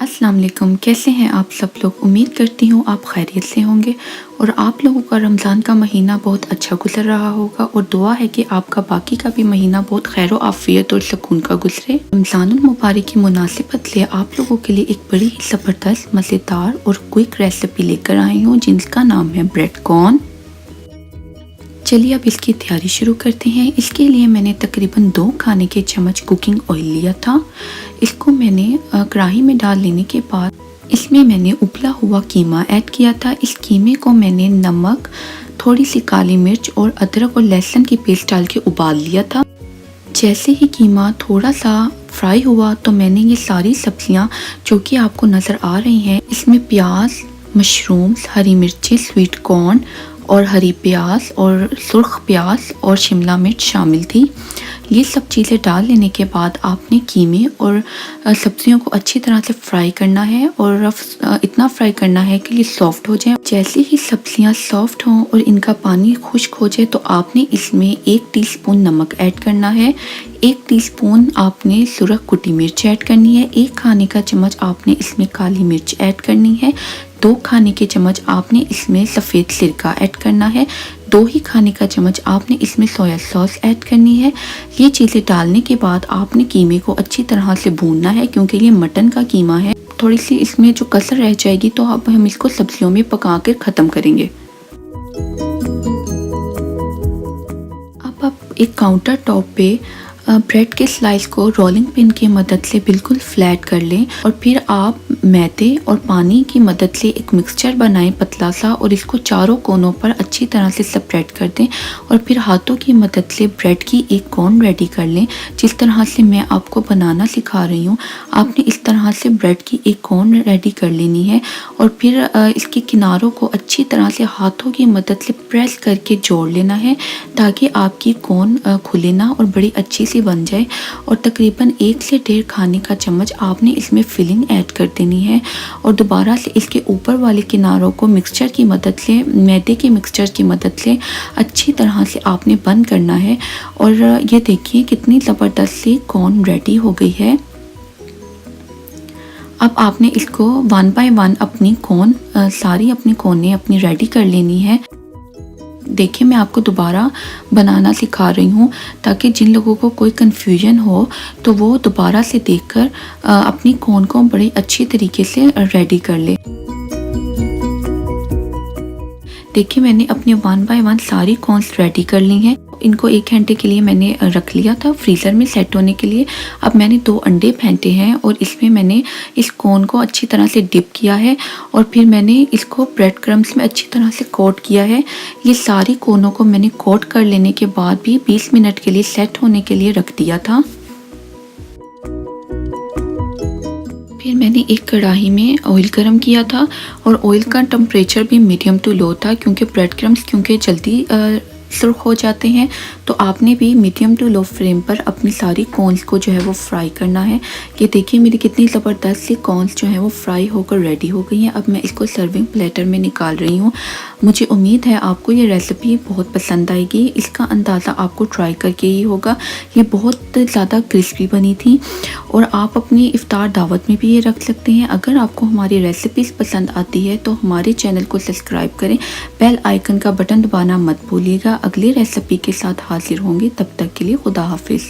अस्सलाम वालेकुम। कैसे हैं आप सब लोग? उम्मीद करती हूँ आप खैरियत से होंगे और आप लोगों का रमज़ान का महीना बहुत अच्छा गुजर रहा होगा और दुआ है कि आपका बाकी का भी महीना बहुत खैर आफ़ियत और सुकून का गुजरे। रमज़ानुल मुबारक की मुनासिबत लिए आप लोगों के लिए एक बड़ी ही ज़बरदस्त, मज़ेदार और क्विक रेसिपी लेकर आई हूँ जिसका नाम है ब्रेड कॉर्न। चलिए अब इसकी तैयारी शुरू करते हैं। इसके लिए मैंने तकरीबन 2 खाने के चम्मच कुकिंग ऑयल लिया था। इसको मैंने कढ़ाई में डाल लेने के बाद इसमें मैंने उबला हुआ कीमा ऐड किया था। इस कीमे को मैंने नमक, थोड़ी सी काली मिर्च और अदरक और लहसुन की पेस्ट डाल के उबाल लिया था। जैसे ही कीमा थोड़ा सा फ्राई हुआ तो मैंने ये सारी सब्जियां जो कि आपको नज़र आ रही हैं, इसमें प्याज, मशरूम्स, हरी मिर्ची, स्वीट कॉर्न और हरी प्याज और सुर्ख प्याज और शिमला मिर्च शामिल थी। ये सब चीज़ें डाल लेने के बाद आपने कीमे और सब्जियों को अच्छी तरह से फ्राई करना है और इतना फ्राई करना है कि ये सॉफ्ट हो जाए। जैसे ही सब्जियां सॉफ्ट हों और इनका पानी खुश्क हो जाए तो आपने इसमें 1 टीस्पून नमक ऐड करना है, 1 टीस्पून आपने सुरख कुटी मिर्च ऐड करनी है, 1 खाने का चम्मच आपने इसमें काली मिर्च ऐड करनी है, 2 खाने के चम्मच आपने इसमें सफ़ेद सिरका ऐड करना है, 2 ही खाने का चम्मच आपने इसमें सोया सॉस ऐड करनी है। ये चीज़ें डालने के बाद आपने कीमे को अच्छी तरह से भूनना है क्योंकि ये मटन का कीमा है। थोड़ी सी इसमें जो कसर रह जाएगी तो अब हम इसको सब्जियों में पका कर ख़त्म करेंगे। अब आप एक काउंटर टॉप पे ब्रेड के स्लाइस को रोलिंग पिन की मदद से बिल्कुल फ्लैट कर लें और फिर आप मैदे और पानी की मदद से एक मिक्सचर बनाएं पतला सा और इसको चारों कोनों पर अच्छी तरह से स्प्रेड कर दें और फिर हाथों की मदद से ब्रेड की एक कॉर्न रेडी कर लें। जिस तरह से मैं आपको बनाना सिखा रही हूँ आपने इस तरह से ब्रेड की एक कॉर्न रेडी कर लेनी है और फिर इसके किनारों को अच्छी तरह से हाथों की मदद से प्रेस करके जोड़ लेना है ताकि आपकी कॉर्न खुले ना और बड़ी अच्छी सी बन जाए। और तकरीबन 1 से 1.5 खाने का चम्मच आपने इसमें फिलिंग ऐड कर देनी है और दोबारा से इसके ऊपर वाले किनारों को मिक्सचर की मदद से, मैदे के मिक्सचर की मदद से अच्छी तरह से आपने बंद करना है। और ये देखिए कितनी ज़बरदस्त सी कॉर्न रेडी हो गई है। अब आपने इसको 1 बाय 1 अपनी कॉर्न सारी अपनी कॉर्नें अपनी रेडी कर लेनी है। देखिए मैं आपको दोबारा बनाना सिखा रही हूँ ताकि जिन लोगों को कोई कन्फ्यूजन हो तो वो दोबारा से देखकर अपनी कॉर्न को बड़ी अच्छी तरीके से रेडी कर ले। देखिए मैंने अपने 1 बाय 1 सारी कॉर्न्स रेडी कर ली हैं। इनको 1 घंटे के लिए मैंने रख लिया था फ्रीज़र में सेट होने के लिए। अब मैंने 2 अंडे फेंटे हैं और इसमें मैंने इस कॉर्न को अच्छी तरह से डिप किया है और फिर मैंने इसको ब्रेड क्रम्स में अच्छी तरह से कोट किया है। ये सारी कॉर्नों को मैंने कोट कर लेने के बाद भी 20 मिनट के लिए सेट होने के लिए रख दिया था। फिर मैंने एक कढ़ाई में ऑयल गरम किया था और ऑयल का टेम्परेचर भी मीडियम टू लो था क्योंकि ब्रेड क्रम्स जल्दी सुर्ख हो जाते हैं तो आपने भी मीडियम टू लो फ्लेम पर अपनी सारी कॉर्न्स को जो है वो फ्राई करना है। ये देखिए मेरी कितनी ज़बरदस्त सी कॉर्न्स जो है वो फ्राई होकर रेडी हो गई हैं। अब मैं इसको सर्विंग प्लेटर में निकाल रही हूँ। मुझे उम्मीद है आपको ये रेसिपी बहुत पसंद आएगी। इसका अंदाज़ा आपको ट्राई करके ही होगा। ये बहुत ज़्यादा क्रिस्पी बनी थी और आप अपनी इफ्तार दावत में भी ये रख सकते हैं। अगर आपको हमारी रेसिपीज़ पसंद आती है तो हमारे चैनल को सब्सक्राइब करें, बेल आइकन का बटन दबाना मत भूलिएगा। अगली रेसिपी के साथ हाजिर होंगे, तब तक के लिए खुदा हाफिज़।